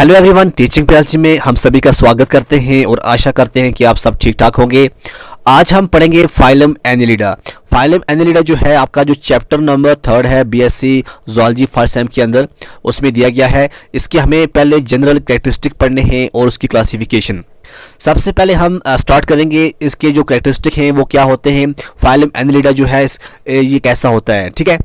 Hello everyone, teaching PLC में हम सभी का स्वागत करते हैं और आशा करते हैं कि आप सब ठीक ठाक होंगे। आज हम पढ़ेंगे फाइलम एनिलिडा। फाइलम एनिलिडा जो है आपका जो चैप्टर नंबर 3 है बीएससी ज़ूलॉजी फर्स्ट सेम के अंदर, उसमें दिया गया है। इसके हमें पहले जनरल कैरेक्टरिस्टिक पढ़ने हैं और उसकी क्लासिफिकेशन। सबसे पहले हम स्टार्ट करेंगे इसके जो कैरेक्टरिस्टिक हैं वो क्या होते हैं, फाइलम एनिलिडा जो है ये कैसा होता है। ठीक है,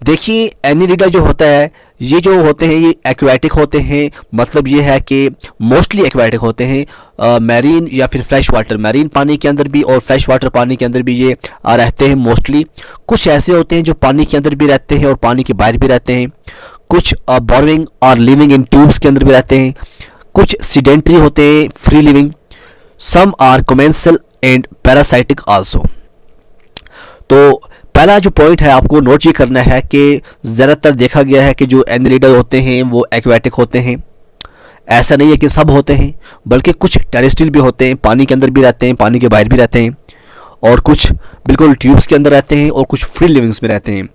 देखिए एनिलिडा जो होता है ये जो होते हैं ये एक्वेटिक होते हैं। मतलब ये है कि मोस्टली एक्वेटिक होते हैं, मैरीन या फिर फ्रेश वाटर, मैरीन पानी के अंदर भी और फ्रेश वाटर पानी के अंदर भी ये रहते हैं मोस्टली। कुछ ऐसे होते हैं जो पानी के अंदर भी रहते हैं और पानी के बाहर भी रहते हैं। कुछ बोर्विंग और लिविंग इन ट्यूब्स के अंदर भी रहते हैं। कुछ सीडेंट्री होते हैं, free living. Some are commensal and parasitic also. तो पहला जो पॉइंट है आपको नोट ये करना है कि ज़्यादातर देखा गया है कि जो एनिलिडा होते हैं वो एक्वेटिक होते हैं। ऐसा नहीं है कि सब होते हैं, बल्कि कुछ टेरेस्ट्रियल भी होते हैं, पानी के अंदर भी रहते हैं, पानी के बाहर भी रहते हैं, और कुछ बिल्कुल ट्यूब्स के अंदर रहते हैं और कुछ फ्री लिविंग्स में रहते हैं।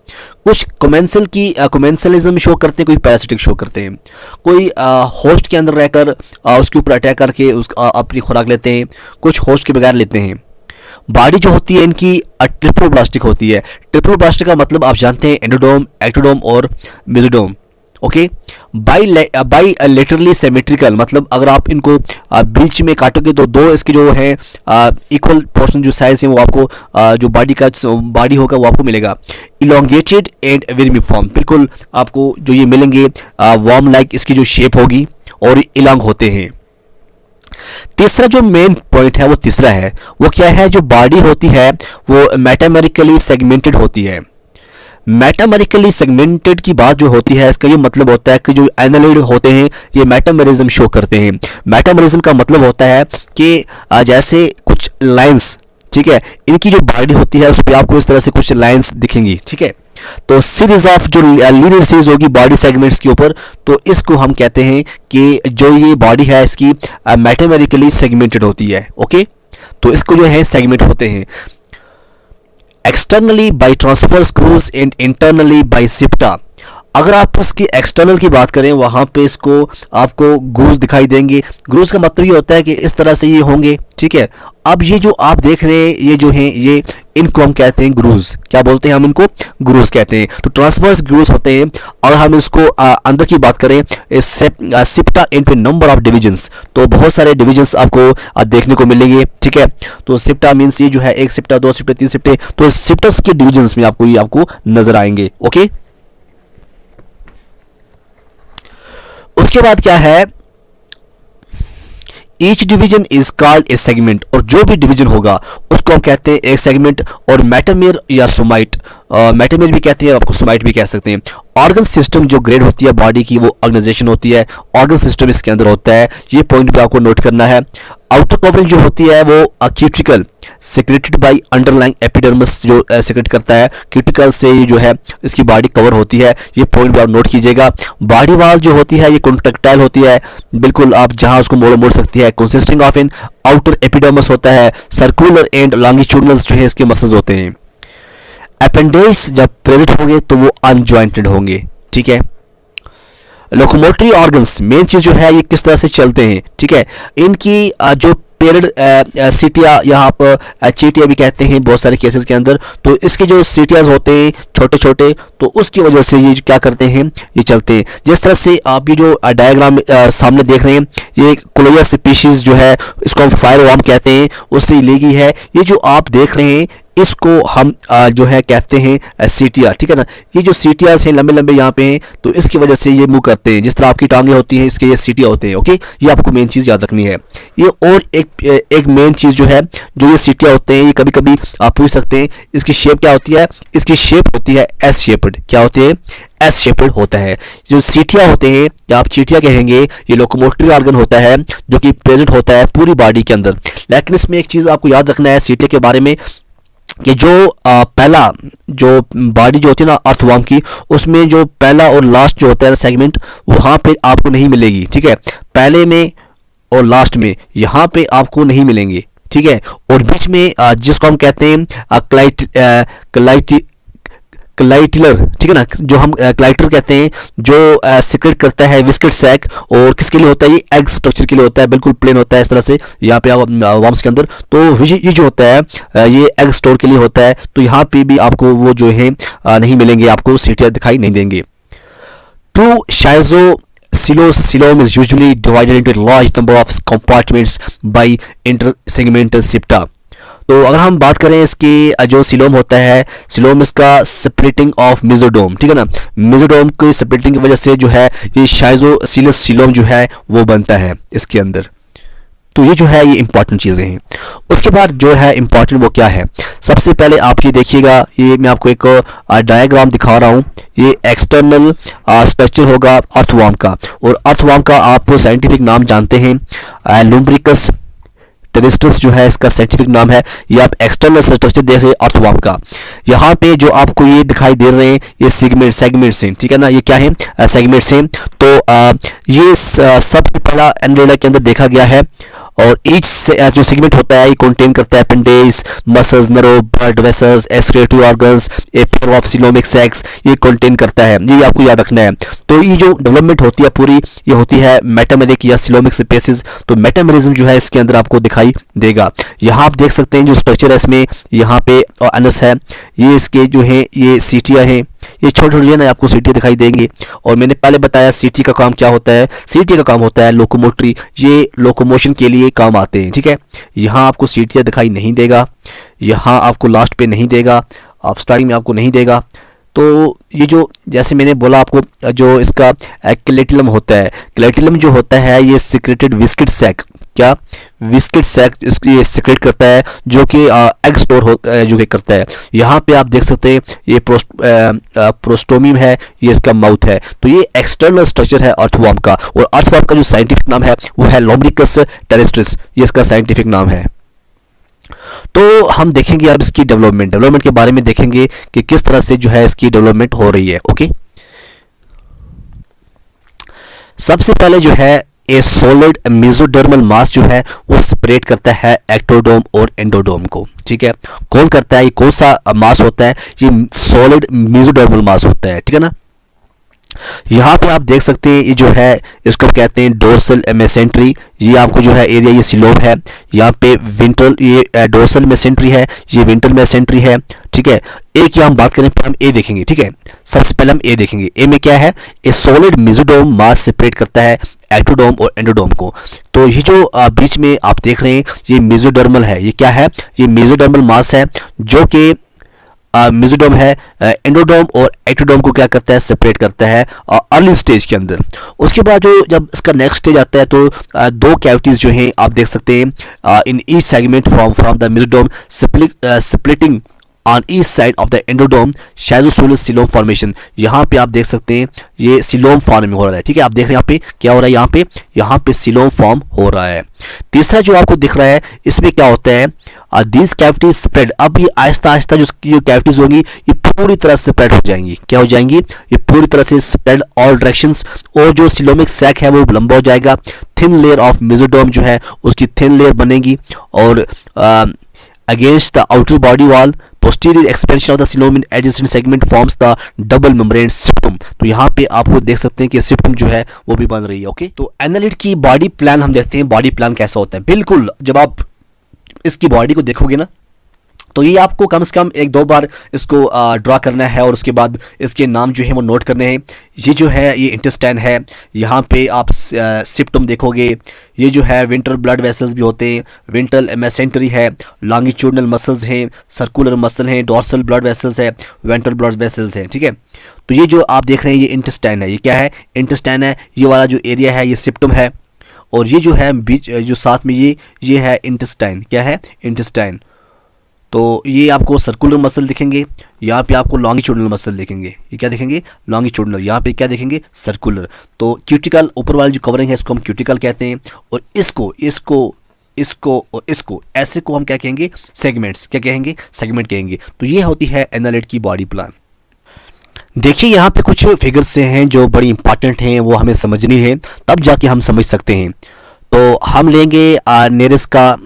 कुछ कोमेंसलिज्म शो करते हैं, कोई पैरासिटिक शो करते हैं। कोई होस्ट के अंदर रहकर उसके ऊपर अटैक करके अपनी खुराक लेते हैं, कुछ होस्ट के बगैर लेते हैं। बॉडी जो होती है इनकी ट्रिप्लोब्लास्टिक होती है। ट्रिप्लोब्लास्टिक का मतलब आप जानते हैं एंडोडोम, एक्टोडोम और मेसोडोम। ओके, बाइलेटरली सिमेट्रिकल, मतलब अगर आप इनको बीच में काटोगे तो दो इसके जो है इक्वल पोर्शन जो साइज है वो आपको जो बॉडी होगा वो आपको मिलेगा। इलोंगेटेड एंड वर्मीफॉर्म, बिल्कुल आपको जो ये मिलेंगे वर्म लाइक इसकी जो शेप होगी और इलांग होते हैं। तीसरा जो मेन पॉइंट है वो तीसरा है, वो क्या है, जो बॉडी होती है वो मेटामेरिकली सेगमेंटेड होती है। मेटामेरिकली सेगमेंटेड की बात जो होती है इसका ये मतलब होता है कि जो एनालिड होते हैं ये मेटामेरिज्म शो करते हैं। मेटामेरिज्म का मतलब होता है कि जैसे कुछ लाइंस, ठीक है, इनकी जो बॉडी होती है उस पर आपको इस तरह से कुछ लाइंस दिखेंगी। ठीक है, तो सीरीज ऑफ जो लीनियर सीरीज होगी बॉडी सेगमेंट्स के ऊपर, तो इसको हम कहते हैं कि जो ये बॉडी है इसकी मेटामेरिकली सेगमेंटेड होती है। ओके, तो इसको जो है सेगमेंट होते हैं externally by transverse grooves and internally by septa. अगर आप उसकी एक्सटर्नल की बात करें वहाँ पे इसको आपको ग्रूव्स दिखाई देंगे। ग्रूव्स का मतलब ये होता है कि इस तरह से ये होंगे। ठीक है, अब ये जो आप देख रहे हैं ये जो हैं ये इनको हम कहते हैं ग्रूव्स। क्या बोलते हैं हम इनको? ग्रूव्स कहते हैं। तो ट्रांसवर्स ग्रूव्स होते हैं। और हम इसको अंदर की बात करें सिप्टा इनटू नंबर ऑफ डिविजन्स, तो बहुत सारे डिविजन्स आपको देखने को मिलेंगे। ठीक है, तो सिप्टा मीन्स ये जो है एक सिप्टा, दो सिप्टे, तीन सिप्टे, तो सिप्टस के डिविजन्स में आपको नजर आएंगे। ओके, उसके बाद क्या है, each division is called A segment, और जो भी डिवीजन होगा उसको हम कहते हैं एक सेगमेंट। और मेटामेर या सोमाइट, मेटामेर भी कहते हैं, आपको सोमाइट भी कह सकते हैं। ऑर्गन सिस्टम जो ग्रेड होती है बॉडी की वो ऑर्गेनाइजेशन होती है, ऑर्गन सिस्टम इसके अंदर होता है। ये पॉइंट भी आपको नोट करना है। आउटर कवरिंग जो होती है वो cuticle secreted bye underlying epidermis जो सेक्रेट करता है, क्यूटिकल से ये जो है इसकी बॉडी कवर होती है। ये पॉइंट भी आप नोट कीजिएगा। बॉडी वॉल जो होती है ये कॉन्ट्रैक्टाइल होती है, बिल्कुल आप जहां उसको मोड़ सकती है। Consisting of an outer epidermis होता है। सर्कुलर एंड लॉन्गिट्यूडनल जो है इसके मसल्स होते हैं। अपेंडेज जब प्रेजेंट होंगे तो वो अनजॉइंटेड होंगे। ठीक है, लोकोमोटरी ऑर्गन्स मेन चीज जो है ये किस तरह से चलते हैं। ठीक है, इनकी जो पेरेड सीटिया या आप चीटिया भी कहते हैं बहुत सारे केसेस के अंदर, तो इसके जो सीटियाज होते हैं छोटे छोटे, तो उसकी वजह से ये क्या करते हैं, ये चलते हैं। जिस तरह से आप ये जो डायग्राम सामने देख रहे हैं ये कोलोया स्पीशीज जो है इसको हम फायर वर्म कहते हैं, उससे ली गई है। ये जो आप देख रहे हैं इसको हम जो है कहते हैं सीटिया। ठीक है ना, ये जो सीटियाज हैं लंबे लंबे यहाँ पे हैं, तो इसकी वजह से ये मूव करते हैं। जिस तरह आपकी टांगे होती हैं इसके ये सीटिया होते हैं। ओके, ये आपको मेन चीज़ याद रखनी है। ये और एक मेन चीज़ जो है, जो ये सीटिया होते हैं ये कभी कभी आप पूछ सकते हैं इसकी शेप क्या होती है। इसकी शेप होती है एस शेप्ड। क्या होती है? एस शेप्ड होता है। जो सीटिया होते हैं या आप चीटिया कहेंगे, ये लोकोमोटरी ऑर्गन होता है जो कि प्रेजेंट होता है पूरी बॉडी के अंदर। लेकिन इसमें एक चीज़ आपको याद रखना है सीटिया के बारे में कि जो पहला जो बॉडी जो होती है ना अर्थवर्म की, उसमें जो पहला और लास्ट जो होता है सेगमेंट वहाँ पे आपको नहीं मिलेगी। ठीक है, पहले में और लास्ट में यहाँ पे आपको नहीं मिलेंगे। ठीक है, और बीच में जिसको हम कहते हैं क्लाइटिलर, ठीक है ना, जो हम क्लाइटर कहते हैं, जो सिक्रेट करता है विस्केट सैक, और किसके लिए होता है, ये एग स्ट्रक्चर के लिए होता है, बिल्कुल प्लेन होता है इस तरह से यहाँ पे वर्म्स के अंदर। तो ये जो होता है ये एग स्टोर के लिए होता है। तो यहाँ पे भी आपको वो जो है नहीं मिलेंगे, आपको सीटियाँ दिखाई नहीं देंगे। True Silosylum is usually divided into a large number of compartments by intersegmental septa। तो अगर हम बात करें इसके जो सिलोम होता है, सिलोम इसका स्प्लिटिंग ऑफ मेसोडोम, ठीक है ना, मेसोडोम की स्प्लिटिंग की वजह से जो है ये शाइजोसिलस सिलोम जो है वो बनता है इसके अंदर। तो ये जो है ये इंपॉर्टेंट चीज़ें हैं। उसके बाद जो है इंपॉर्टेंट वो क्या है, सबसे पहले आप ये देखिएगा, ये मैं आपको एक डायग्राम दिखा रहा हूँ। ये एक्सटर्नल स्ट्रक्चर होगा अर्थवर्म का, और अर्थवर्म का आप साइंटिफिक नाम जानते हैं, लुम्ब्रिकस टेरेस्ट्रिस जो है इसका साइंटिफिक नाम है। ये आप एक्सटर्नल स्ट्रक्चर देख रहे हैं अर्थवर्म का। यहाँ पे जो आपको ये दिखाई दे रहे हैं ये सेगमेंट्स हैं, ठीक है ना, ये क्या है, सेगमेंट्स हैं। तो ये सबसे पहला एनालिडा के अंदर देखा गया है, और ईच जो सेगमेंट होता है ये कंटेन करता है appendage, muscles, nerve, blood vessels, excretory organs, a pair of coelomic sacs, ये कंटेन करता है, ये आपको याद रखना है। तो ये जो डेवलपमेंट होती है पूरी, ये होती है मेटामेरिक या सिलोमिक स्पेसिस। तो मेटामेरिज्म जो है इसके अंदर आपको दिखाई देगा। यहाँ आप देख सकते हैं जो स्ट्रक्चर है इसमें, यहाँ पे अनस है, ये इसके जो है ये सीटियाँ हैं, ये छोटे छोटे ना आपको सीटी दिखाई देंगे। और मैंने पहले बताया सीटी का काम क्या होता है, सीटी का काम होता है लोकोमोटरी, ये लोकोमोशन के लिए काम आते हैं, ठीक है। यहाँ आपको सीटियाँ दिखाई नहीं देगा, यहाँ आपको लास्ट पे नहीं देगा, आप स्टार्टिंग में आपको नहीं देगा। तो ये जो जैसे मैंने बोला आपको, जो इसका क्लेटिलम होता है, क्लेटिलम जो होता है ये सिक्रेटेड विस्किट सैक, क्या विस्किट सैक ये सिक्रेट करता है, जो कि एग स्टोर जो कि करता है। यहाँ पे आप देख सकते हैं ये प्रोस्टोमियम है, ये इसका माउथ है। तो ये एक्सटर्नल स्ट्रक्चर है अर्थवर्म का, और अर्थवर्म का जो साइंटिफिक नाम है वो है लुम्ब्रिकस टेरेस्ट्रिस, ये इसका साइंटिफिक नाम है। तो हम देखेंगे अब इसकी डेवलपमेंट के बारे में देखेंगे कि किस तरह से जो है इसकी डेवलपमेंट हो रही है। ओके, सबसे पहले जो है ए सॉलिड मेसोडर्मल मास जो है वो सेपरेट करता है एक्टोडोम और एंडोडोम को, ठीक है। कौन करता है, ये कौन सा मास होता है, ये सॉलिड मेसोडर्मल मास होता है, ठीक है ना। यहाँ पे आप देख सकते हैं ये जो है इसको कहते हैं डोर्सल मेसेंट्री, ये आपको जो है एरिया ये सिलोम है। यहाँ पे विंट्रल ये डोर्सल मेसेंट्री है, ये विंट्रल मेसेंट्री है, ठीक है। एक यहाँ हम बात करें, हम ए देखेंगे, ठीक है। सबसे पहले हम ए देखेंगे। ए में क्या है, ए सॉलिड मेसोडर्म मास सेपरेट करता है एक्टोडोम और एंडोडोम को। तो ये जो बीच में आप देख रहे हैं ये मेसोडर्मल है, ये क्या है, ये मेसोडर्मल मास है जो कि मेसोडर्म है, एंडोडर्म और एक्टोडर्म को क्या करता है, सेपरेट करता है अर्ली स्टेज के अंदर। उसके बाद जो जब इसका नेक्स्ट स्टेज आता है तो दो कैविटीज जो हैं आप देख सकते हैं in each segment from the mesoderm splitting on each side of the endoderm schizocoelous coelom formation. यहाँ पे आप देख सकते हैं ये सिलोम फॉर्म हो रहा है, ठीक है। आप देख रहे हैं यहाँ पे क्या हो रहा है, यहाँ पे सिलोम फॉर्म हो रहा है। तीसरा जो आपको दिख रहा है इसमें क्या होता है, दीज कैविटीज स्प्रेड। अब ये आहिस्ता आहिस्ता जो कैविटीज होंगी ये पूरी तरह से स्प्रेड हो जाएंगी, क्या हो जाएंगी, ये पूरी तरह से स्प्रेड ऑल डायरेक्शंस। और जो सिलोमिक सैक है वो लंबा हो जाएगा, थिन लेयर ऑफ मेसोडर्म जो है उसकी थिन लेयर बनेगी, और against the outer body wall posterior expansion of the coelom in adjacent segment forms the double membrane septum। तो यहाँ पे आपको देख सकते हैं कि septum जो है वो भी बन रही है। ओके, तो एनालिड की बॉडी प्लान हम देखते हैं, बॉडी प्लान कैसा होता है। बिल्कुल जब आप इसकी बॉडी को देखोगे ना तो ये आपको कम से कम एक दो बार इसको ड्रा करना है, और उसके बाद इसके नाम जो है वो नोट करने हैं। ये जो है ये इंटेस्टाइन है, यहाँ पे आप सिप्टम देखोगे, ये जो है विंट्रल ब्लड वेसल्स भी होते हैं, विंट्रल मेसेंटरी है, लॉन्गिट्यूडनल मसल्स हैं, सर्कुलर मसल हैं, डॉर्सल ब्लड वेसल्स है, वेंट्रल ब्लड वेसल्स हैं, ठीक है। तो ये जो आप देख रहे हैं ये इंटेस्टाइन है, ये क्या है, इंटेस्टाइन है। ये वाला जो एरिया है ये सिप्टम है, और ये जो है बीच जो साथ में ये है इंटेस्टाइन, क्या है, इंटेस्टाइन। तो ये आपको सर्कुलर मसल दिखेंगे, यहाँ पे आपको लॉन्गिट्यूडनल मसल दिखेंगे, ये क्या दिखेंगे, लॉन्गिट्यूडनल, यहाँ पे क्या दिखेंगे, सर्कुलर। तो क्यूटिकल ऊपर वाली जो कवरिंग है इसको हम क्यूटिकल कहते हैं, और इसको और इसको ऐसे को हम क्या कहेंगे, सेगमेंट्स, क्या कहेंगे, सेगमेंट कहेंगे। तो ये होती है एनालिड की बॉडी प्लान। देखिए यहाँ पे कुछ फिगर्स से हैं जो बड़ी इंपॉर्टेंट हैं, वो हमें समझनी है तब जाके हम समझ सकते हैं। तो हम लेंगे नेरेस का,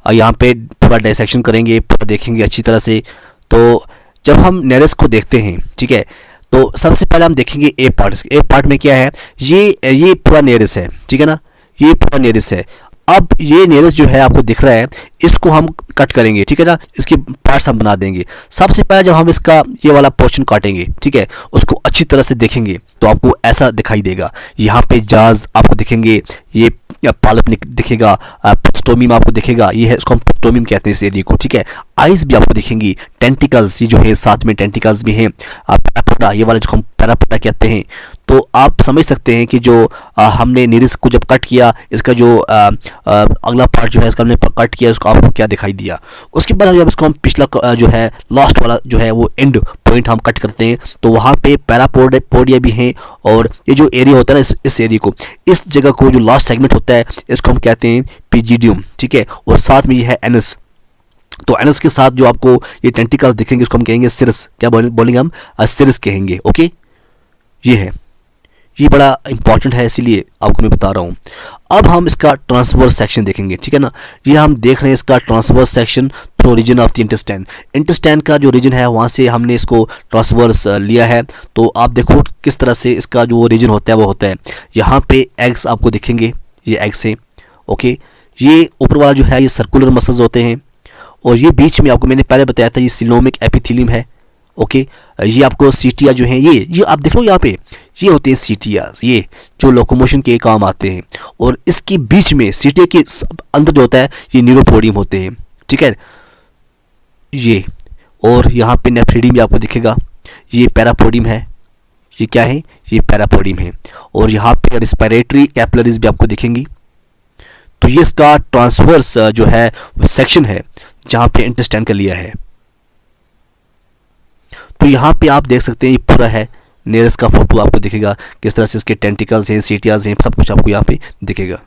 यहाँ पे पूरा डायसेक्शन करेंगे, पूरा देखेंगे अच्छी तरह से। तो जब हम नेरेस को देखते हैं, ठीक है, तो सबसे पहले हम देखेंगे ए पार्ट। ए पार्ट में क्या है, ये पूरा नेरेस है, ठीक है ना, ये पूरा नेरेस है। अब ये नेरेस जो है आपको दिख रहा है, इसको हम कट करेंगे, ठीक है ना, इसके पार्ट्स हम बना देंगे। सबसे पहले जब हम इसका ये वाला पोर्शन काटेंगे, ठीक है, उसको अच्छी तरह से देखेंगे तो आपको ऐसा दिखाई देगा। यहाँ पे जाज आपको दिखेंगे, ये पालप दिखेगा, पोस्टोमियम आपको दिखेगा, ये है, इसको हम पोस्टोमियम कहते हैं इस एरिया को, ठीक है। आइज भी आपको दिखेंगी, टेंटिकल्स ये जो है साथ में टेंटिकल्स भी हैं, पैरापोडा ये वाला जिसको हम पैरापोडा कहते हैं। तो आप समझ सकते हैं कि जो हमने नेरिस को जब कट किया, इसका जो अगला पार्ट जो है इसका हमने कट किया, उसको आपको क्या दिखाई दिया। उसके बाद जब इसको हम पिछला जो है लास्ट वाला जो है वो एंड पॉइंट हम कट करते हैं, तो वहाँ पे पैरापोडिया भी हैं, और ये जो एरिया होता है ना, इस एरिया को, इस जगह को जो लास्ट सेगमेंट होता है इसको हम कहते हैं पिजिडियम, ठीक है। और साथ में ये है एनस, तो एनस के साथ जो आपको ये टेंटिकल्स दिखेंगे उसको हम कहेंगे सिरस, क्या बोलेंगे हम, सिरस कहेंगे, ओके। ये है, ये बड़ा इंपॉर्टेंट है इसीलिए आपको मैं बता रहा हूँ। अब हम इसका ट्रांसवर्स सेक्शन देखेंगे, ठीक है ना। ये हम देख रहे हैं इसका transverse section through region of the intestine. Intestine का जो रीजन है वहाँ से हमने इसको ट्रांसवर्स लिया है। तो आप देखो किस तरह से इसका जो रीजन होता है वो होता है। यहाँ पे एग्स आपको दिखेंगे, ये एग्स हैं, ओके। ये ऊपर वाला जो है ये सर्कुलर मसल्स होते हैं, और ये बीच में आपको मैंने पहले बताया था ये सिलोमिक एपिथेलियम है, ओके। ये आपको सीटिया जो है, ये आप देख लो यहाँ पे, ये होते हैं सीटिया, ये जो लोकोमोशन के काम आते हैं। और इसके बीच में सीटिया के अंदर जो होता है ये न्यूरोपोडियम होते हैं, ठीक है, ये। और यहाँ पे नेफ्रिडियम भी आपको दिखेगा, ये पैरापोडियम है, ये क्या है, ये पैरापोडियम है। और यहाँ पे रिस्पिरेटरी कैपिलरीज भी आपको दिखेंगी। तो ये इसका ट्रांसवर्स जो है सेक्शन है जहाँ पे इंटेस्टाइन का लिया है। तो यहाँ पे आप देख सकते हैं ये पूरा है, नेरस का फोटो आपको दिखेगा, किस तरह से इसके टेंटिकल्स हैं, सीटियाज हैं, सब कुछ आपको यहाँ पे दिखेगा।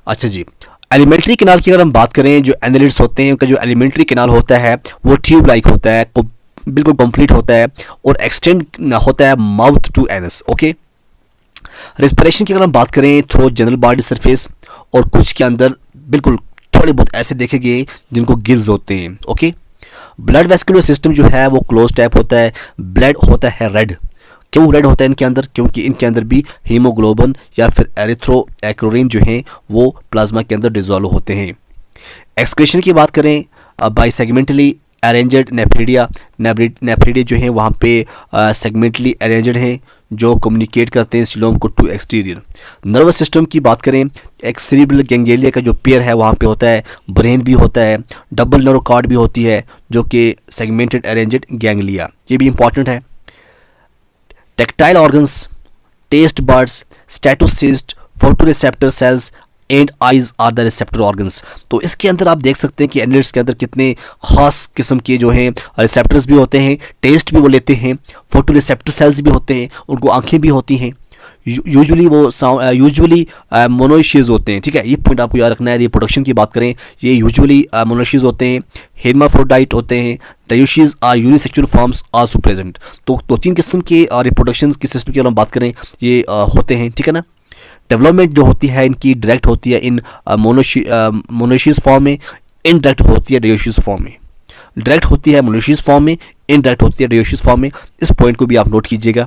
अच्छा जी, एलिमेंट्री कैनाल की अगर हम बात करें, जो एनालिड्स होते हैं उनका जो एलिमेंट्री कैनाल होता है वो ट्यूब लाइक होता है, बिल्कुल कंप्लीट होता है और एक्सटेंड होता है mouth to anus, okay. Respiration की अगर हम बात करें, थ्रू जनरल बॉडी सरफेस, और कुछ के अंदर बिल्कुल थोड़े बहुत ऐसे देखेंगे जिनको गिल्स होते हैं, ओके। ब्लड वेस्कुलर सिस्टम जो है वो क्लोज टाइप होता है, ब्लड होता है रेड। क्यों रेड होता है इनके अंदर, क्योंकि इनके अंदर भी हीमोग्लोबिन या फिर एरिथ्रोएक्रोरिन जो हैं वो प्लाज्मा के अंदर डिजोल्व होते हैं। एक्सक्रीशन की बात करें, बाइसेगमेंटली अरेंजड नेफ्रिडिया जो हैं वहाँ पे सेगमेंटली अरेंजड हैं, जो कम्युनिकेट करते हैं सिलोम को टू एक्सटीरियर। नर्वस सिस्टम की बात करें, एक सेरिब्रल गैंग्लिया का जो पेयर है वहाँ पे होता है, ब्रेन भी होता है, डबल नर्व कॉर्ड भी होती है जो कि सेगमेंटेड अरेंजड गैंग्लिया, ये भी इंपॉर्टेंट है। Tactile organs, taste buds, statocyst, photoreceptor cells and eyes are the receptor organs. तो इसके अंदर आप देख सकते हैं कि एनालिड्स के अंदर कितने खास किस्म के जो हैं रिसेप्टर्स भी होते हैं, टेस्ट भी वो लेते हैं, फोटो रिसेप्टर सेल्स भी होते हैं, उनको आंखें भी होती हैं। यूजुअली मोनोशियस होते हैं, ठीक है, ये पॉइंट आपको याद रखना है। रिप्रोडक्शन की बात करें, ये यूजुअली मोनोशियस होते हैं, हेर्माफ्रोडाइट होते हैं, dioecious or unisexual forms also present. तो तीन किस्म के रिप्रोडक्शन की सिस्टम की अगर हम बात करें ये होते हैं, ठीक है ना। डेवलपमेंट जो होती है इनकी डायरेक्ट होती है इन मोनोशियस फॉर्म में, इनडायरेक्ट होती है डायोशियस फॉर्म में। डायरेक्ट होती है मोनोशियस फॉर्म में, इनडायरेक्ट होती है डायोशियस फॉर्म में। इस पॉइंट को भी आप नोट कीजिएगा।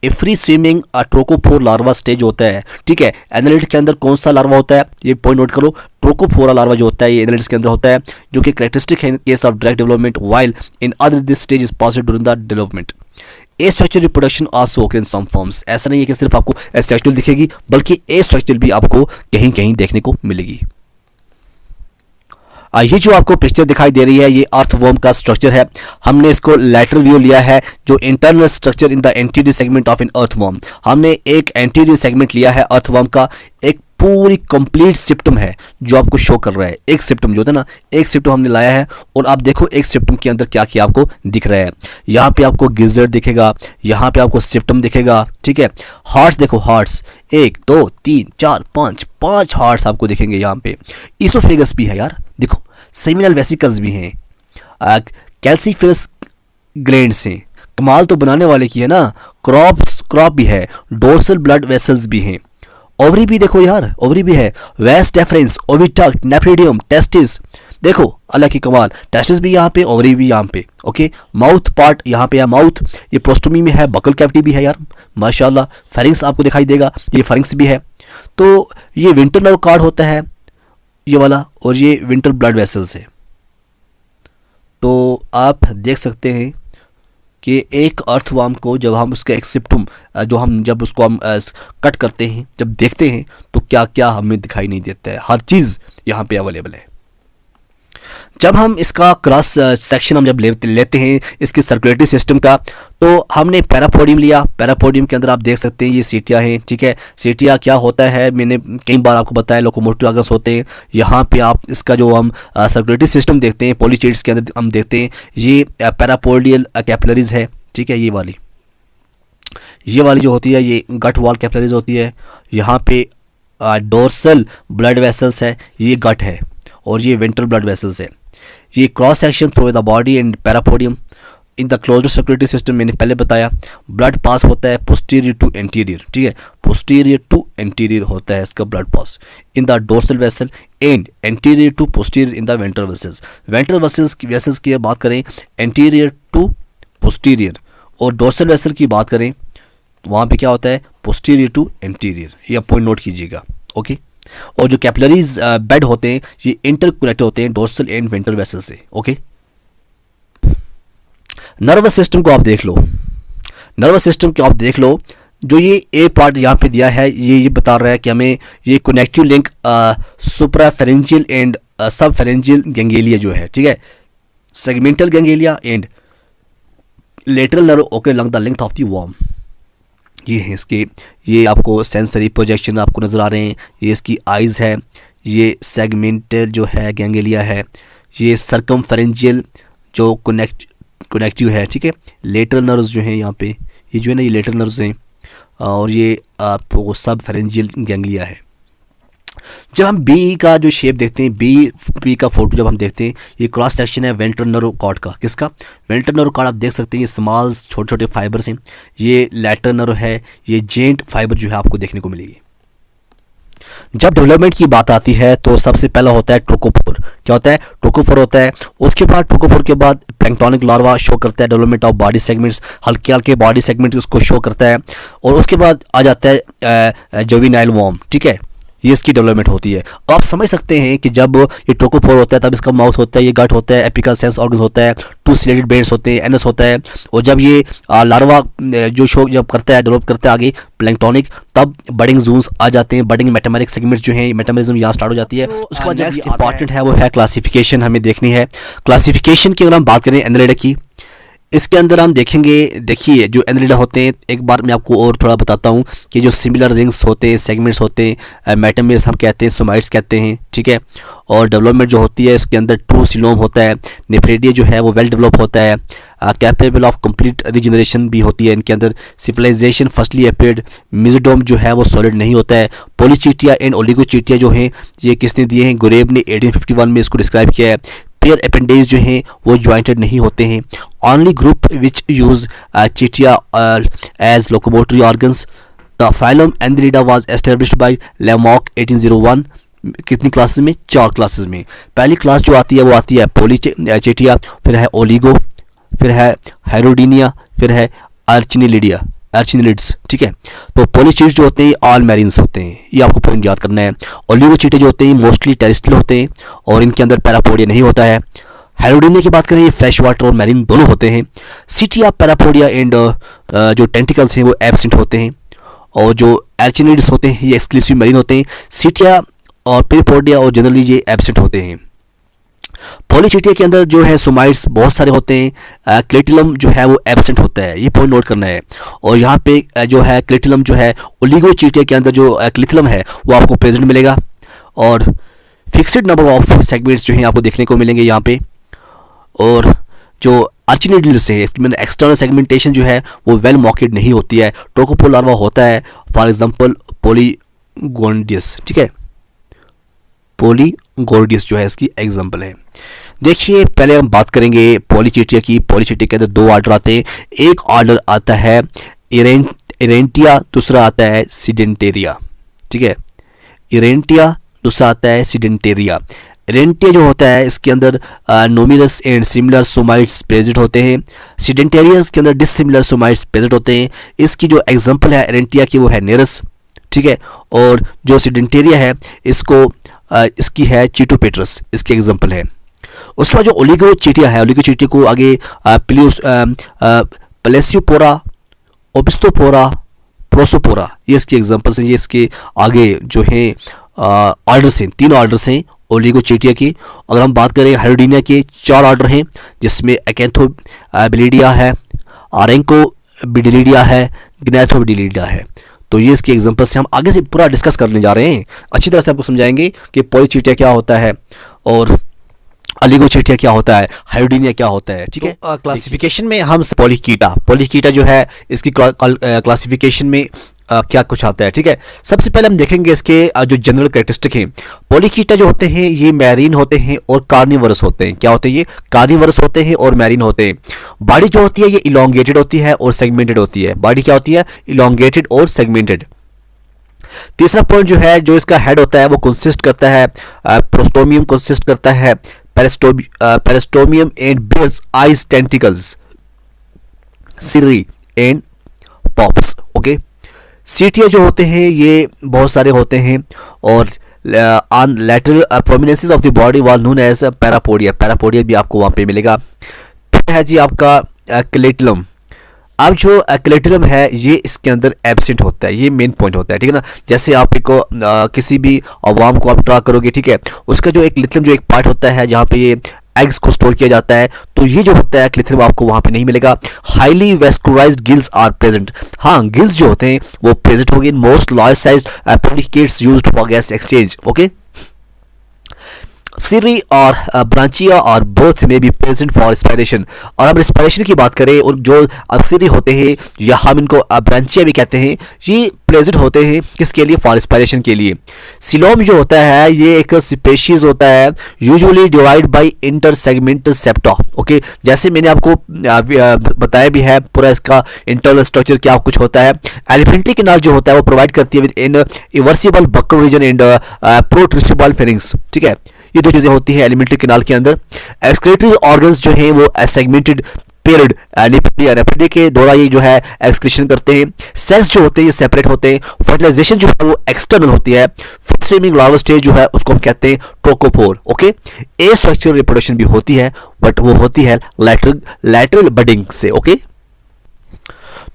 A free swimming trochophore larva stage होता है, ठीक है। एनालिड के अंदर कौन सा लार्वा होता है, ये पॉइंट नोट करो। ट्रोकोफोरा लार्वा जो होता है ये एनालिड्स के अंदर होता है, जो कि कैरेक्टरिस्टिक है in case of direct development, while in other this stage is passed during the development. Asexual reproduction also ओकर इन सम फॉर्म्स। ऐसा नहीं है कि सिर्फ आपको एसेक्सुअल दिखेगी, बल्कि एसेक्सुअल भी आपको कहीं कहीं देखने को मिलेगी। ये जो आपको पिक्चर दिखाई दे रही है ये अर्थवर्म का स्ट्रक्चर है। हमने इसको लैटरल व्यू लिया है, जो internal structure in the anterior segment of an earthworm. हमने एक एंटीरियर सेगमेंट लिया है अर्थवर्म का, एक पूरी कंप्लीट सिप्टम है जो आपको शो कर रहा है। एक सिप्टम जो होता है ना, एक सिप्टम हमने लाया है, और आप देखो एक सिप्टम के अंदर क्या क्या आपको दिख रहा है। यहाँ पे आपको गिजर्ड दिखेगा, यहाँ पे आपको सिप्टम दिखेगा, ठीक है। हार्ट्स देखो, हार्ट्स 1 2 3 4 5 हार्ट्स आपको दिखेंगे। यहाँ पे इसोफेगस भी है यार, देखो सेमिनल वेसिकल्स भी हैं, कैल्सीफेरस ग्लैंड्स हैं। कमाल तो बनाने वाले की है ना, क्रॉप भी है, डोर्सल ब्लड वेसल्स भी हैं, ओवरी भी देखो यार, ओवरी भी है, वेस्ट डेफरेंस, ओविडक्ट, नेफ्रिडियम, टेस्टिस, देखो अल्लाह की कमाल, टेस्टिस भी यहाँ पे, ओवरी भी यहाँ पे, ओके। माउथ पार्ट यहाँ पे है, माउथ ये प्रोस्टोमी में है, बकल कैविटी भी है यार माशाल्लाह। फेरिंग्स आपको दिखाई देगा, ये फेरिंग्स भी है। तो ये विंटर नर्व कार्ड होता है ये वाला, और ये विंटर ब्लड वेसल्स है। तो आप देख सकते हैं कि एक अर्थवर्म को जब हम उसका एक सिप्टम जो हम जब उसको हम कट करते हैं, जब देखते हैं तो क्या क्या हमें दिखाई नहीं देता है, हर चीज़ यहाँ पे अवेलेबल है। जब हम इसका क्रॉस सेक्शन हम जब लेते हैं इसके सर्कुलेटरी सिस्टम का, तो हमने पैरापोडियम लिया। पैरापोडियम के अंदर आप देख सकते हैं ये सीटिया हैं, ठीक है। सीटिया क्या होता है मैंने कई बार आपको बताया, लोकोमोटिव ऑर्गन्स होते हैं। यहाँ पे आप इसका जो हम सर्कुलेटरी सिस्टम देखते हैं पॉलीचेट्स के अंदर हम देखते हैं, ये पैरापोडियल कैपिलरीज है, ठीक है। ये वाली जो होती है ये गट वॉल कैपिलरीज होती है। यहाँ पे डोर्सल ब्लड वेसल्स है, ये गट है, और ये वेंट्रल ब्लड वेसल्स है। ये cross section through the body and parapodium in the closed circulatory system मैंने पहले बताया। ब्लड पास होता है पोस्टीरियर टू एंटीरियर, ठीक है, पोस्टीरियर टू एंटीरियर होता है इसका blood pass in the dorsal vessel and anterior to posterior in the ventral vessels. Ventral vessels की बात करें एंटीरियर टू पोस्टीरियर, और डोर्सल वेसल की बात करें तो वहाँ पे क्या होता है पोस्टीरियर टू एंटीरियर, ये पॉइंट नोट कीजिएगा, ओके। और जो कैपिलरीज बेड होते हैं ये इंटरकनेक्टेड होते हैं डोर्सल एंड वेंट्रल वेसल से, ओके। नर्वस सिस्टम को आप देख लो, नर्वस सिस्टम को आप देख लो, जो ये ए पार्ट यहाँ पे दिया है ये बता रहा है कि हमें ये कनेक्टिव लिंक सुप्राफेरेंजियल एंड सब फेरेंजियल गैंग्लिया जो है, ठीक है, segmental ganglia and lateral nerve okay lung the length of the worm. ये है इसके, ये आपको सेंसरी प्रोजेक्शन आपको नज़र आ रहे हैं, ये इसकी आइज़ है, ये सेगमेंटल जो है गैंग्लिया है, ये सर्कमफेरेंजियल जो कनेक्टिव है, ठीक है। लेटरल नर्व्स जो हैं यहाँ पे, ये जो है ना ये लेटरल नर्व्स हैं, और ये आपको सब फेरेंजियल गैंग्लिया है। जब हम बी का जो शेप देखते हैं, बी का फोटो जब हम देखते हैं, ये क्रॉस सेक्शन है वेंट्रल नर्व कॉर्ड का, किसका, वेंट्रल नर्व कॉर्ड। आप देख सकते हैं ये स्मॉल छोटे छोटे फाइबर्स हैं, ये लैटरल नर्व है, ये जेंट फाइबर जो है आपको देखने को मिलेगी। जब डेवलपमेंट की बात आती है तो सबसे पहला होता है ट्रोकोफोर। क्या होता है, ट्रोकोफोर होता है। उसके बाद ट्रोकोफोर के बाद प्लैंक्टोनिक लार्वा शो करता है डेवलपमेंट ऑफ बॉडी सेगमेंट्स, हल्के हल्के बॉडी सेगमेंट उसको शो करता है। और उसके बाद आ जाता है जुवेनाइल वर्म, ठीक है, ये इसकी डेवलपमेंट होती है। आप समझ सकते हैं कि जब ये ट्रोकोफोर होता है तब इसका माउथ होता है, ये गट होता है, एपिकल सेंस ऑर्गन्स होता है, टू सिलेटेड बेड्स होते हैं, एनस होता है। और जब ये लार्वा जो शो जब करता है डेवलप करता है आगे प्लैंक्टोनिक, तब बडिंग जोन्स आ जाते हैं, बडिंग मेटामेरिक सेगमेंट्स जो हैं, मेटामेरिज्म यहाँ स्टार्ट हो जाती है। उसके बाद नेक्स्ट इंपॉर्टेंट है वो है क्लासिफिकेशन, हमें देखनी है। क्लासिफिकेशन की अगर हम बात करें एनालिडा की, इसके अंदर हम देखेंगे, देखिए जो एनालिडा होते हैं, एक बार मैं आपको और थोड़ा बताता हूँ कि जो सिमिलर रिंग्स होते हैं, सेगमेंट्स होते हैं, मेटामेर्स हम कहते हैं, सोमाइट्स कहते हैं, ठीक है। और डेवलपमेंट जो होती है इसके अंदर ट्रू सिलोम होता है, नेफ्रेडिया जो है वो वेल डेवलप होता है, कैपेबल ऑफ कंप्लीट रीजनरेशन भी होती है इनके अंदर। सिविलाइजेशन फर्स्टली अपेयर्ड, मिजोडोम जो है वो सॉलिड नहीं होता है। पॉलीचीटिया एंड ओलिगोचीटिया जो हैं ये किसने दिए हैं, गुरेब ने 1851 में इसको डिस्क्राइब किया है। पेयर अपेंडेज जो हैं वो ज्वाइंटेड नहीं होते हैं। Only group which use chaetae as locomotory organs. The phylum Annelida was established by Lamarck 1801। कितनी क्लासेस में, 4 क्लासेस में। पहली क्लास जो आती है वो आती है पॉलीचेटिया, फिर है ओलिगो, फिर है हेरोडिनिया, फिर है अर्चिनिलिड्स, ठीक है। तो पॉलीचीट जो होते हैं ऑल मैरिन्स होते हैं, ये आपको पॉइंट याद करना है। ओलिगोचीटे जो होते हैं मोस्टली टेरेस्ट्रियल होते हैं और इनके अंदर पैरापोडिया नहीं होता है। हेरोडिनिया की बात करें ये फ्रेश वाटर और मैरिन दोनों होते हैं। सिटिया, पैरापोडिया एंड जो टेंटिकल्स हैं वो एब्सेंट होते हैं, और जो अर्चिनिलिड्स होते हैं ये एक्सक्लूसिव मैरिन होते हैं। सिटिया और पैरापोडिया और जनरली ये एब्सेंट होते हैं। पॉलीचीटिया के अंदर जो है सोमाइट्स बहुत सारे होते हैं। क्लेटिलम जो है वो एब्सेंट होता है, ये पॉइंट नोट करना है। और यहाँ पे जो है क्लेटिलम जो है ओलिगोचीटिया के अंदर जो क्लेटिलम है वो आपको प्रेजेंट मिलेगा। और फिक्स्ड नंबर ऑफ सेगमेंट्स जो हैं आपको देखने को मिलेंगे यहाँ पे। और जो अर्चिनिलिड्स है इसमें एक्सटर्नल सेगमेंटेशन जो है वो वेल मॉकेड नहीं होती है। ट्रोकोफोर लार्वा होता है, फॉर एग्जांपल पॉलीगोनिडियस, ठीक है, पॉलीगोनिडियस जो है इसकी एग्जांपल है। देखिए पहले हम बात करेंगे पॉलीचीटिया की। पॉलीचीटिया के अंदर 2 ऑर्डर आते हैं। एक ऑर्डर आता है इरेंटिया, दूसरा आता है सिडेंटेरिया, ठीक है, इरेंटिया, दूसरा आता है सिडेंटेरिया। रेंटिया जो होता है इसके अंदर नोमिनस एंड सिमिलर सोमाइट्स प्रेजेंट होते हैं। सीडेंटेरियंस के अंदर डिसिमिलर सोमाइट्स प्रेजेंट होते हैं। इसकी जो एग्जांपल है रेंटिया की वो है नेरस, ठीक है। और जो सीडेंटेरिया है इसको इसकी है चीटोपेट्रस, इसकी एग्जांपल है। उसके बाद जो ओलिगोचीटिया है, ओलिगोचीटिया को आगे प्लेसियोपोरा, ओपिस्टोपोरा, प्रोसोपोरा, ये इसकी एग्जांपल्स हैं। ये इसके आगे जो है ऑर्डर्स हैं, 3 ऑर्डर्स हैं ओलिगोचीटिया की। अगर हम बात करें हाइड्रोडिनिया के 4 ऑर्डर हैं, जिसमें एकैंथोबिलिडिया है, आरेंकोबिडिलिडिया है, ग्नैथोबिडिलिडिया है। तो ये इसके एग्जांपल्स हैं। हम आगे से पूरा डिस्कस करने जा रहे हैं, अच्छी तरह से आपको समझाएंगे कि पॉलीचीटिया क्या होता है और ओलिगोचीटिया क्या होता है, हाइड्रोडिनिया क्या होता है, ठीक है। क्लासिफिकेशन में हम पॉलीकीटा जो है इसकी क्लासिफिकेशन में क्या कुछ आता है, ठीक है। सबसे पहले हम देखेंगे इसके जो जनरल कैरेक्टरिस्टिक हैं। पॉलीकीटा जो होते हैं ये मैरीन होते हैं और कार्निवरस होते हैं। क्या होते हैं ये? कार्निवरस होते हैं और मैरीन होते हैं। बॉडी जो होती है ये इलोंगेटेड होती है और सेगमेंटेड होती है। बॉडी क्या होती है? इलोंगेटेड और सेगमेंटेड। तीसरा पॉइंट जो है, जो इसका हेड होता है वो कंसिस्ट करता है प्रोस्टोमियम कंसिस्ट करता है peristomium and bears eyes tentacles, cirri and palps, okay. Chaetae जो होते हैं ये बहुत सारे होते हैं और on lateral prominences of the body wall known as parapodia. Parapodia भी आपको वहाँ पे मिलेगा। फिर है जी आपका क्लेटलम। अब जो क्लेटलम है ये इसके अंदर एब्सेंट होता है, ये मेन पॉइंट होता है, ठीक है ना। जैसे आप को किसी भी अवाम को आप ड्रा करोगे, ठीक है, उसका जो एक क्लेटलम जो एक पार्ट होता है जहाँ पे ये एग्स को स्टोर किया जाता है, तो ये जो होता है क्लेटलम आपको वहाँ पे नहीं मिलेगा। Highly vascularized gills are present. हाँ, गिल्स जो होते हैं वो प्रेजेंट होंगे in most large size polychaetes used for gas exchange, okay. Cirri और ब्रांचिया और बोथ में भी प्रेजेंट फॉर रेस्पिरेशन। और हम रेस्पिरेशन की बात करें और जो सिरी होते हैं या हम इनको ब्रांचिया भी कहते हैं, ये प्रेजेंट होते हैं किसके लिए? फॉर रेस्पिरेशन के लिए। सिलोम जो होता है ये एक स्पेशीज होता है usually divide by intersegmental septa, okay. जैसे मैंने आपको बताया भी है पूरा इसका इंटरनल स्ट्रक्चर क्या कुछ होता है। एलिफेंट्री कैनाल जो होता है वो प्रोवाइड करती है with an eversible buccal region and protrusible pharynx, ठीक है। ये 2 चीजें होती हैं एलिमेंट्री कैनाल के अंदर। एक्सक्रीटरी ऑर्गन्स जो हैं वो सेगमेंटेड पेरिड नेफ्रिडी के द्वारा ये जो है एक्सक्रीशन करते हैं। सेल्स जो होते हैं ये सेपरेट होते हैं। फर्टिलाइजेशन जो है वो एक्सटर्नल होती है। फिर स्विमिंग लार्वा स्टेज जो है उसको हम कहते हैं ट्रोकोफोर, ओके। एसेक्सुअल रिप्रोडक्शन भी होती है बट वो होती है लैटरल बडिंग से, ओके।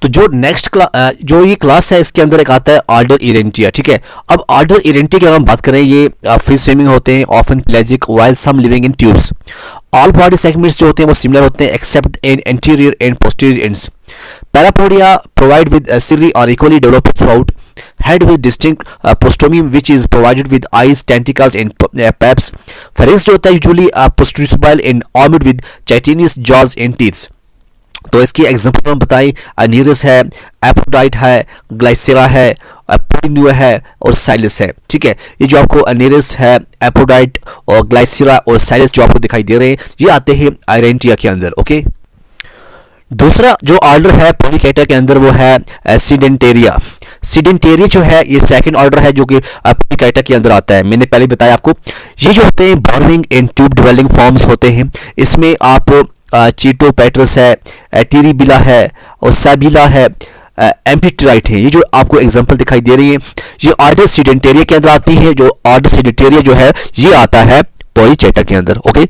तो जो नेक्स्ट जो ये क्लास है इसके अंदर एक आता है ऑर्डर इरेंटिया, ठीक है। अब ऑर्डर इरेंटिया की अगर हम बात करें, ये फ्री स्विमिंग होते हैं, often pelagic while some living in tubes. All body segments जो होते हैं वो सिमिलर होते हैं except in anterior and posterior ends. Parapodia provide with cirri और equally developed throughout head with distinct prostomium which is provided with eyes, tentacles and paps. Pharynx जो होता है usually protrusible and armed with chitinous jaws and teeth. तो इसकी example हम बताएं, अनीरस है, एपोडाइट है, ग्लाइसेरा है, पोलिन्यूआ है और साइलस है, ठीक है। ये जो आपको अनीरस है, एपोडाइट और ग्लाइसेरा और साइलस जो आपको दिखाई दे रहे हैं ये आते हैं आयरेंटिया के अंदर, ओके। दूसरा जो ऑर्डर है पॉलीकैटा के अंदर वो है सीडेंटेरिया। सीडेंटेरिया जो है ये सेकंड ऑर्डर है जो कि पॉलीकैटा के अंदर आता है। मैंने पहले बताया आपको, ये जो होते हैं borrowing and tube developing forms होते हैं। इसमें आप चीटोपेट्रस है, टीरीबिला है और सैबिला है, एम्फीटेराइट है। ये जो आपको एग्जांपल दिखाई दे रही है ये ऑर्डर सीडेंटेरिया के अंदर आती है। जो ऑर्डर सीडेंटेरिया जो है ये आता है पॉलीकैटा के अंदर, okay.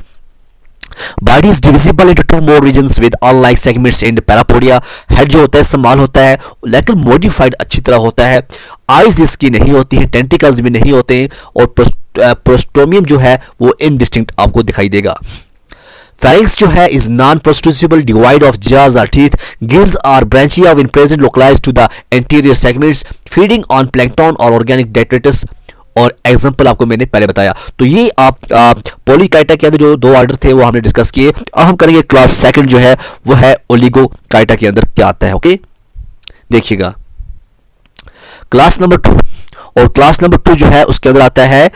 Body is divisible into 2 more regions with unlike segments in parapodia. Head जो होता है स्मॉल होता है लेकिन मॉडिफाइड अच्छी तरह होता है। आइज इसकी नहीं होती हैं, टेंटिकल्स भी नहीं होते हैं और प्रोस्टोमियम जो है वो इनडिस्टिंक्ट आपको दिखाई देगा। Pharynx जो है is non-protrusible devoid of jaws or teeth. Gills are branchia when present localized to the anterior segments, feeding on plankton or organic detritus. और एग्जाम्पल आपको मैंने पहले बताया। तो ये आप पॉलीकैटा के अंदर जो 2 ऑर्डर थे वो हमने डिस्कस किए। अब हम करेंगे क्लास सेकंड जो है वो है ओलिगोकाइटा के अंदर क्या आता है, ओके। देखिएगा क्लास नंबर 2 और क्लास नंबर 2 जो है उसके अंदर आता है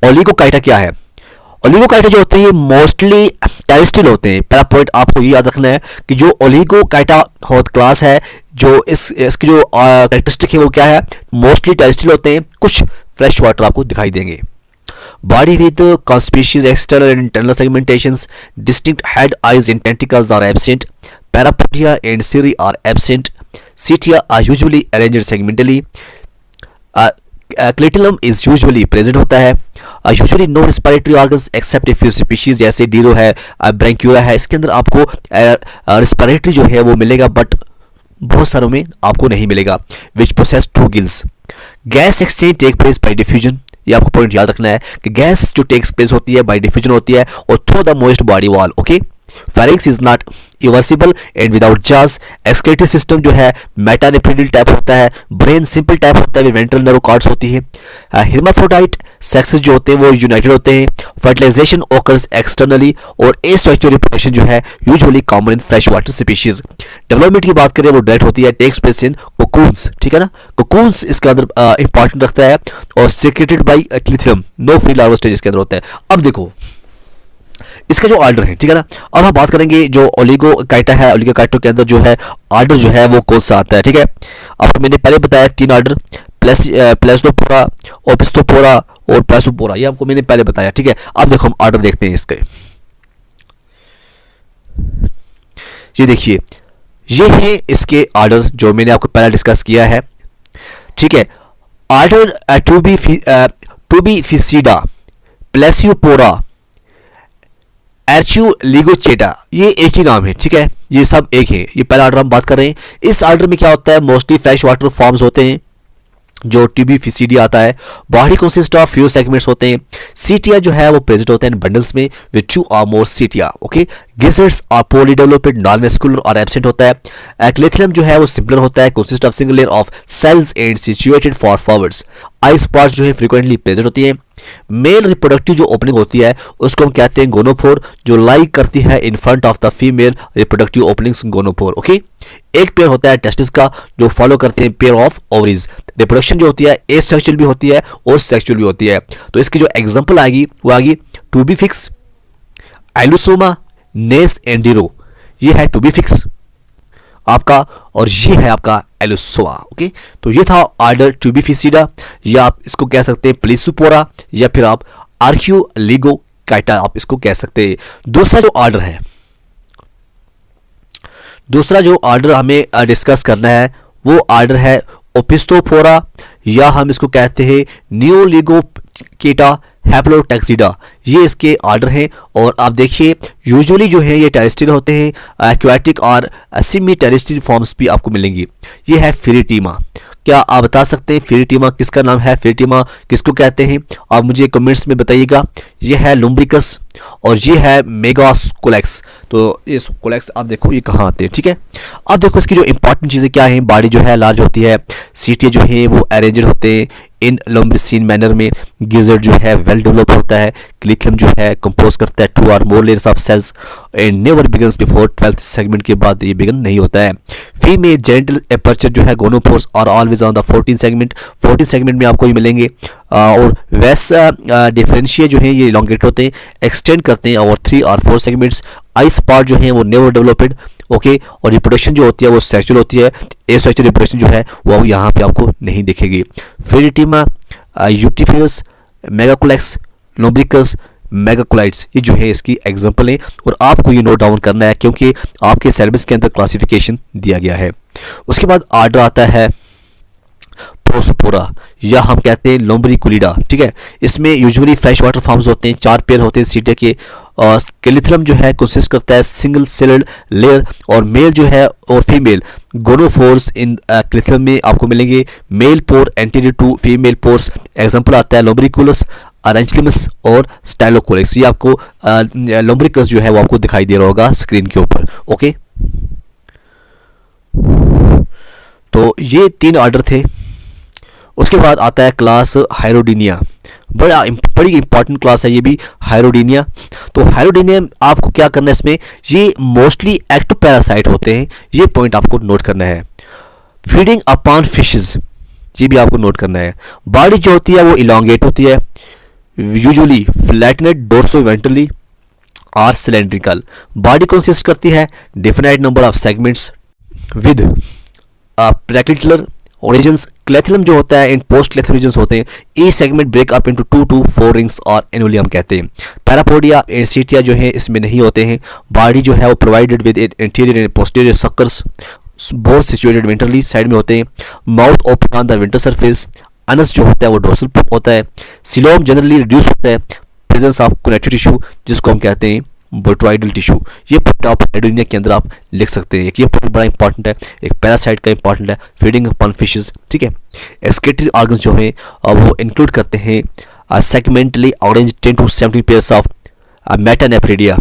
ओलिगोकाइटा। क्या है ओलिगोकाइटा? जो होते हैं ये मोस्टली टेरेस्ट्रियल होते हैं। पहला पॉइंट आपको ये याद रखना है कि जो ओलिगोकाइटा क्लास है जो इसकी जो कैरेक्टरिस्टिक है वो क्या है? मोस्टली टेरेस्ट्रियल होते हैं, कुछ फ्रेश वाटर आपको दिखाई देंगे। body with conspicuous external and internal segmentations, distinct head, eyes and tentacles are absent, parapodia and cirri are absent, setae are usually arranged segmentally, clitellum is usually present होता है, usually no respiratory organs except a few species जैसे डीरो है, ब्रैंक्यूरा है, इसके अंदर आपको respiratory जो है वो मिलेगा, बट बहुत सारों में आपको नहीं मिलेगा, which process to gills. Gas exchange take place by diffusion, ये आपको पॉइंट याद रखना है कि गैस जो टेक्स प्लेस होती है बाय डिफ्यूजन होती है और through the moist body wall. Okay, pharynx is not इवर्सिबल and without जाज। एक्सक्रीटरी सिस्टम जो है मेटानेफ्रिडल टाइप होता है, ब्रेन सिंपल टाइप होता है, वेंट्रल नर्व कॉर्ड्स होती है। हिर्माफ्रोडाइट सेक्सेस जो होते हैं वो यूनाइटेड होते हैं। फर्टिलाइजेशन ओकर्स एक्सटर्नली और एसेक्सुअल रिप्रोडक्शन जो है usually common in fresh water species. Development की बात करें वो डायरेक्ट होती है, टेक्स प्लेस इन कोकून्स, ठीक है ना, कोकून्स इसके अंदर इंपॉर्टेंट रखता है और secreted by clitellum, no free larva stage इसके अंदर होता है। अब देखो इसका जो ऑर्डर है, ठीक है ना, अब हम बात करेंगे जो ओलिगोकाइटा है, ओलिगोकाइटो के अंदर जो है ऑर्डर जो है वो कौन सा आता है, ठीक है। आपको मैंने पहले बताया 3 ऑर्डर, प्लेस्टोपोरा, ओपिस्टोपोरा और प्लेसोपोरा, ये आपको मैंने पहले बताया, ठीक है। अब देखो हम ऑर्डर देखते हैं इसके, ये देखिए ये है इसके ऑर्डर जो मैंने आपको पहले डिस्कस किया है, ठीक है। ऑर्डर टूबीफिसिडा, प्लेसियोपोरा, एर्चुलिगोचेटा, ये एक ही नाम है, ठीक है, ये सब एक है, ये पहला ऑर्डर हम बात कर रहे हैं। इस ऑर्डर में क्या होता है, मोस्टली फ्रेश वाटर फॉर्म्स होते हैं जो टूबीफिसिडी आता है। Body consist of few segments होते हैं। सीटिया जो है वो प्रेजेंट होते हैं बंडल्स में विद 2 और more chaetae. Okay, gizzards are poorly developed, non vascular और एब्सेंट होता है। क्लेथियम जो है वो सिंपलर होता है, consist of single layer of cells and situated for forwards. Eye spots जो है फ्रीक्वेंटली प्रेजेंट होती है। मेल रिप्रोडक्टिव जो ओपनिंग होती है उसको हम कहते हैं गोनोफोर, जो लाई करती है in front of the female reproductive openings, gonopore. Okay, एक पेयर होता है टेस्टिस का जो फॉलो करते हैं पेयर ऑफ ओवरीज। रिप्रोडक्शन जो होती है एसेक्सुअल भी होती है और सेक्सुअल भी होती है। तो इसकी जो एग्जांपल आएगी वो आएगी टूबीफिक्स, आइलोसोमा, नेस एंड डीरो, ये है टूबीफिक्स आपका और ये है आपका एलोसोमा। ओके, तो ये था ऑर्डर टूबीफिसिडा, या आप इसको कह सकते हैं प्लेसोपोरा या फिर आप आर्कियोलिगोकाइटा आप इसको कह सकते हैं। दूसरा जो ऑर्डर हमें डिस्कस करना है वो ऑर्डर है ओपिस्टोफोरा, या हम इसको कहते हैं नियोलिगोकेटा हैप्लोटैक्सिडा, ये इसके ऑर्डर हैं। और आप देखिए यूजुअली जो है ये टेरेस्ट्रियल होते हैं, एक्वाटिक और सेमी टेरेस्ट्रियल फॉर्म्स भी आपको मिलेंगी। ये है फेरिटीमा, क्या आप बता सकते हैं फेरिटीमा किसका नाम है, फेरिटीमा किसको कहते हैं, आप मुझे कमेंट्स में बताइएगा। ये है लुम्ब्रिकस और ये है मेगास्कोलेक्स। तो ये स्कोलेक्स आप देखो ये कहाँ आते हैं, ठीक है। अब देखो इसकी जो इंपॉर्टेंट चीज़ें क्या हैं, बॉडी जो है लार्ज होती है, सीटे जो है वो अरेंज्ड होते हैं इन लॉम्ब्रिसीन मैनर में, गिजर्ड जो है वेल डेवलप होता है, क्लिथियम जो है कंपोज करता है 2 और more layers of cells and never begins before 12th segment के बाद ये बिगन नहीं होता है। फीमेल जेनिटल एपर्चर जो है गोनोपोर्स और ऑलवेज ऑन द 14 सेगमेंट में आपको ये मिलेंगे। और वैसा डिफरेंशिया जो है ये इलोंगेट होते हैं, एक्सटेंड करते हैं और 3 और 4 सेगमेंट्स। आई स्पॉट जो है वो नेवर डेवलप्ड। ओके, और रिप्रोडक्शन जो होती है वो सेक्सुअल होती है, एसेक्सुअल रिप्रोडक्शन जो है वो यहाँ पे आपको नहीं दिखेगी। फेरिटीमा, यूटिफियस, मेगाकोलेक्स, लुम्ब्रिकस, मेगाकोलाइट्स, ये जो है इसकी एग्जांपल है और आपको ये नोट डाउन करना है क्योंकि आपके सिलेबस के अंदर क्लासिफिकेशन दिया गया है। उसके बाद ऑर्डर आता है प्रोसोपोरा, या हम कहते हैं लोम्ब्रिकुलिडा, ठीक है। इसमें यूजुअली फ्रेश वाटर फॉर्म्स होते हैं, 4 पेयर होते हैं सीटे के। और क्लिथियम जो है कंसिस्ट करता है सिंगल सेल्ड लेयर, और मेल जो है और फीमेल गोनोफोर्स इन क्लिथियम में आपको मिलेंगे। Male pore anterior to female pores, example आता है लोम्ब्रिकुलस, अरेंचलिमस और स्टाइलोकोलेक्स। ये आपको लोम्ब्रिकस जो है वो आपको दिखाई दे रहा होगा स्क्रीन के ऊपर। ओके, तो ये 3 ऑर्डर थे। उसके बाद आता है क्लास हाइरोडिनिया, बड़ी इंपॉर्टेंट क्लास है ये भी, हाइरोडिनिया। तो हाइरोडिनिया आपको क्या करना है इसमें, ये मोस्टली एक्टोपैरासाइट होते हैं, ये पॉइंट आपको नोट करना है। फीडिंग अपॉन फिशेस, ये भी आपको नोट करना है। बॉडी जो होती है वो इलोंगेट होती है, यूजुअली फ्लैटनेड डोर्सोवेंट्रली और सिलेंड्रिकल। बॉडी कंसिस्ट करती है definite number of segments with paraclitellar regions clitellum जो होता है इन पोस्ट क्लेथल रीजन्स होते हैं। Each segment break up into 2 to 4 rings और एनुअली हम कहते हैं। पैरापोडिया एंड सीटिया जो है इसमें नहीं होते हैं। बॉडी जो है वो provided with interior and posterior suckers, both situated ventrally side में होते हैं। Mouth open on the ventral surface. Anas जो होता है वो डोर्सल होता है। सिलोम जनरली रिड्यूस होता है। प्रेजेंस ऑफ कनेक्टिव टिश्यू जिसको हम कहते हैं बोट्रॉइडल टिश्यू। ये पॉइंट आप हाइड्रोनिया के अंदर आप लिख सकते हैं। एक ये पॉइंट बड़ा इंपॉर्टेंट है, एक पैरासाइट का इंपॉर्टेंट है, फीडिंग अपॉन फिशेस। ठीक है, एक्सक्रीटरी ऑर्गन्स जो हैं वो इंक्लूड करते हैं segmentally arranged 10 to 17 pairs of metanephridia.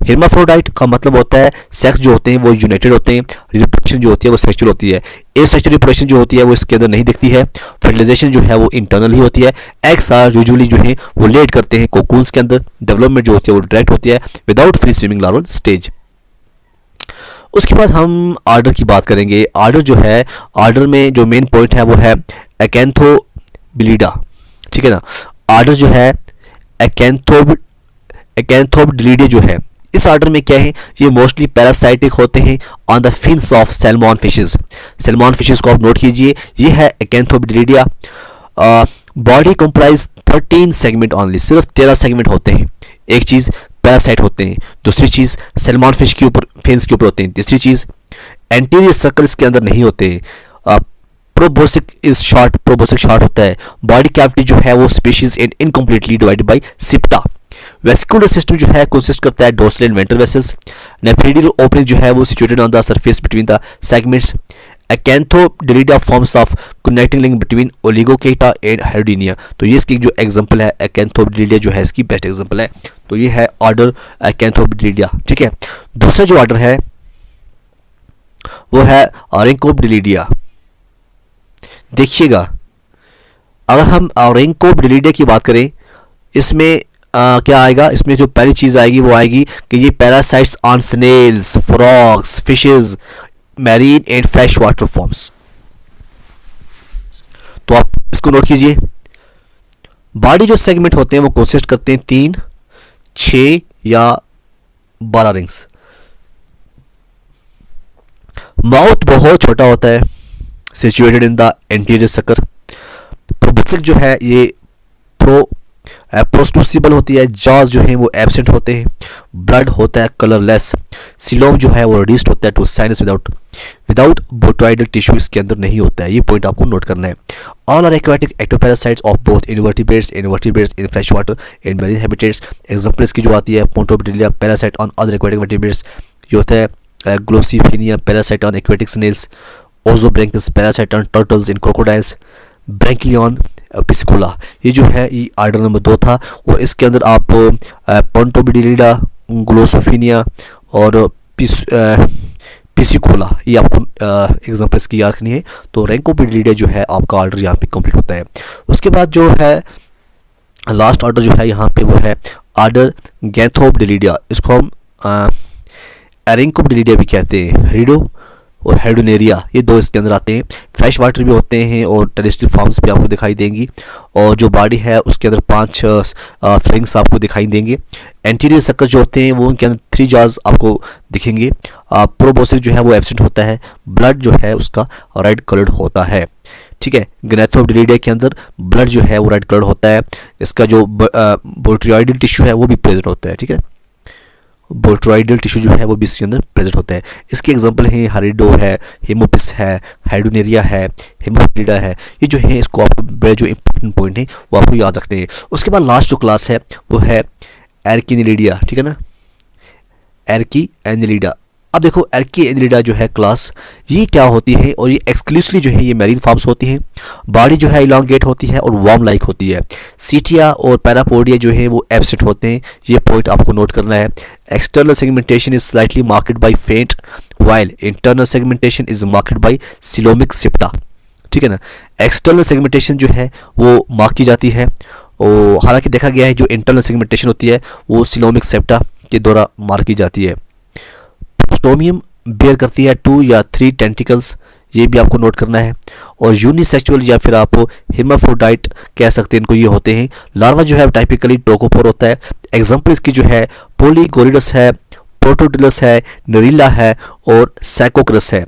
Hermaphrodite का मतलब होता है सेक्स जो होते हैं वो यूनाइटेड होते हैं, रिप्रोडक्शन जो होती है वो सेक्सुअल होती है। एसेक्सुअल रिप्रोडक्शन जो होती है वो इसके अंदर नहीं दिखती है। फर्टिलाइजेशन जो है वो इंटरनल ही होती है। एग्स आर यूजुअली जो है वो लेट करते हैं कोकून्स के अंदर। डेवलपमेंट जो होती है वो डायरेक्ट होती है without free swimming larval stage. उसके बाद हम आर्डर की बात करेंगे। आर्डर जो है, आर्डर में जो मेन पॉइंट है वो है एकैंथोबिलिडा। ठीक है ना, आर्डर जो है एकैंथोबिलिडा जो है, इस आर्डर में क्या है, ये मोस्टली पैरासाइटिक होते हैं on the fins of salmon fishes. Salmon fishes को आप नोट कीजिए, ये है एकैंथोबिलिडा। बॉडी कंप्राइज 13 सेगमेंट ऑनली, सिर्फ 13 सेगमेंट होते हैं। एक चीज़ पैरासाइट होते हैं, दूसरी चीज़ सैल्मन फिश के ऊपर फिन्स के ऊपर होते हैं, तीसरी चीज़ एंटीरियर सर्कल इसके अंदर नहीं होते हैं। Proboscis is short, proboscis short होता है। बॉडी कैविटी जो है वो spacious and incompletely divided by septa. Vascular system जो है कंसिस्ट करता है dorsal and ventral vessels. Nephridial opening जो है वो situated on the surface between the segments. Acanthobdellida forms of connecting link between Oligochaeta and हाइड्रोनिया। तो ये इसकी जो एग्जांपल है एकैंथोबिलिडा जो है इसकी बेस्ट एग्जांपल है। तो ये है ऑर्डर एकैंथोबिलिडा। ठीक है, दूसरा जो ऑर्डर है वो है ऑरिंकोबिलिडा। देखिएगा, अगर हम ऑरिंकोबिलिडा की बात करें, इसमें क्या आएगा, इसमें जो पहली चीज़ आएगी वो आएगी कि ये parasites on snails, frogs, fishes, marine and fresh water forms. तो आप इसको नोट कीजिए। बॉडी जो सेगमेंट होते हैं वो कंसिस्ट करते हैं 3, 6 या 12 रिंग्स। माउथ बहुत छोटा होता है, सिचुएटेड इन द एंटीरियर सक्कर। प्रोबोसिक जो है ये प्रोस्टूसिबल होती है। जॉज जो है वो एब्सेंट होते हैं। ब्लड होता है कलरलेस। सिलोम जो है वो रिड्यूस्ड होता है टू साइनस विदाउट बोट्रॉइडल टिश्यू इसके अंदर नहीं होता है। ये पॉइंट आपको नोट करना है। All are aquatic ectoparasites of both invertebrates in fresh water and marine habitats. Example इसकी जो आती है Pontobdella parasite on other aquatic vertebrates. ये होता है Glossiphonia parasite on aquatic snails. Ozobranchus parasite on turtles in crocodiles. Branchellion Piscicola, ये जो है ये आर्डर नंबर 2 था। और इसके अंदर आप पोंटोबिलिडा, ग्लोसोफिनिया और पिसिकोला ये आपको एग्जांपल इसकी याद रखनी है। तो रैंकोबिलिडा जो है आपका ऑर्डर यहाँ पे कंप्लीट होता है। उसके बाद जो है लास्ट ऑर्डर जो है यहाँ पे वो है ऑर्डर गैंथोबिलिडा। इसको हम एरिंकोबिलिडा भी कहते हैं। रीडो और हाइड्रोनेरिया ये 2 इसके अंदर आते हैं। फ्रेश वाटर भी होते हैं और टेरेस्ट्रियल फॉर्म्स भी आपको दिखाई देंगी। और जो बॉडी है उसके अंदर 5 फ्रिंग्स आपको दिखाई देंगे। एंटीरियर सर्कल जो होते हैं वो उनके अंदर 3 जॉज आपको दिखेंगे। प्रोबोसिक जो है वो एब्सेंट होता है। ब्लड जो है उसका रेड कलर्ड होता है। ठीक है, गैंथोबिलिडा के अंदर ब्लड जो है वो रेड कलर्ड होता है। इसका जो बोट्रॉइडल टिश्यू है वो भी प्रेजेंट होता है। ठीक है, बोट्रॉइडल टिश्यू जो है वो भी इसके अंदर प्रेजेंट होता है। इसके एग्जांपल हैं हारिडो है, हेमोपिस है, हाइड्रोनेरिया है, हेमोफिलिडा है। ये जो है इसको आपको बड़े जो इंपॉर्टेंट पॉइंट हैं वो आपको याद रखने हैं। उसके बाद लास्ट जो क्लास है वो है एर्किनिलिडा। ठीक है ना, एर्किनिलिडा। अब देखो एर्किनिलिडा जो है क्लास ये क्या होती है, और ये एक्सक्लूसिवली जो है ये मैरीन फॉर्म्स होती हैं। बॉडी जो है इलॉन्गेट होती है और वार्म लाइक होती है। सीटिया और पैरापोडिया जो है वो एब्सेंट होते हैं। ये पॉइंट आपको नोट करना है। External segmentation is slightly marked by faint while internal segmentation is marked by coelomic septa. ठीक है ना, एक्सटर्नल सेगमेंटेशन जो है वो मार्क की जाती है और हालांकि देखा गया है जो इंटरनल सेगमेंटेशन होती है वो सिलोमिक सेप्टा के द्वारा मार्क की जाती है। पोस्टोमियम बेयर करती है 2 या 3 टेंटिकल्स, ये भी आपको नोट करना है। और यूनिसेक्सुअल या फिर आप हिर्माफ्रोडाइट कह सकते हैं इनको, ये होते हैं। लार्वा जो है टाइपिकली टोकोपोर होता है। एग्जांपल इसकी जो है पोलीगोरिडस है, प्रोटोडिलस है, नरीला है और सैकोक्रस है।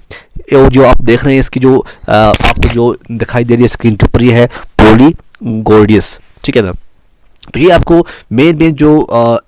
और जो आप देख रहे हैं इसकी जो आपको जो दिखाई दे रही है स्क्रीन के ऊपर, ये है पोलीगोर्डियस, ठीक है ना। तो ये आपको मेन जो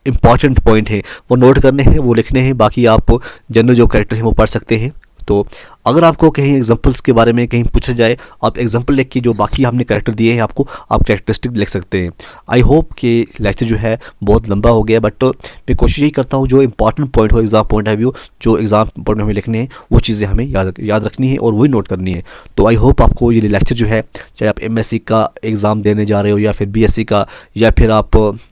इम्पॉर्टेंट पॉइंट है वो नोट करने हैं, वो लिखने हैं, बाकी आप जनरल जो कैरेक्टर हैं वो पढ़ सकते हैं। तो अगर आपको कहीं एग्जांपल्स के बारे में कहीं पूछा जाए, आप एग्जांपल लिख के जो बाकी हमने कैरेक्टर दिए हैं आपको, आप कैरेक्टरिस्टिक लिख सकते हैं। आई होप कि लेक्चर जो है बहुत लंबा हो गया, बट मैं कोशिश यही करता हूँ जो इंपॉर्टेंट पॉइंट हो एग्जाम पॉइंट ऑफ व्यू, जो एग्जाम पॉइंट में हमें लिखने हैं वो चीज़ें हमें याद रखनी है और वही नोट करनी है। तो आई होप आपको ये लेक्चर जो है, चाहे आप MSc का एग्ज़ाम देने जा रहे हो या फिर BSc का, या फिर आप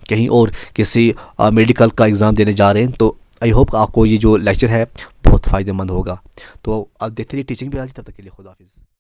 कहीं और किसी मेडिकल का एग्ज़ाम देने जा रहे हैं, तो आई होप आपको ये जो लेक्चर है बहुत फ़ायदेमंद होगा। तो आप देखते रहिए टीचिंग पे आज, तब तक के लिए खुदा हाफिज़।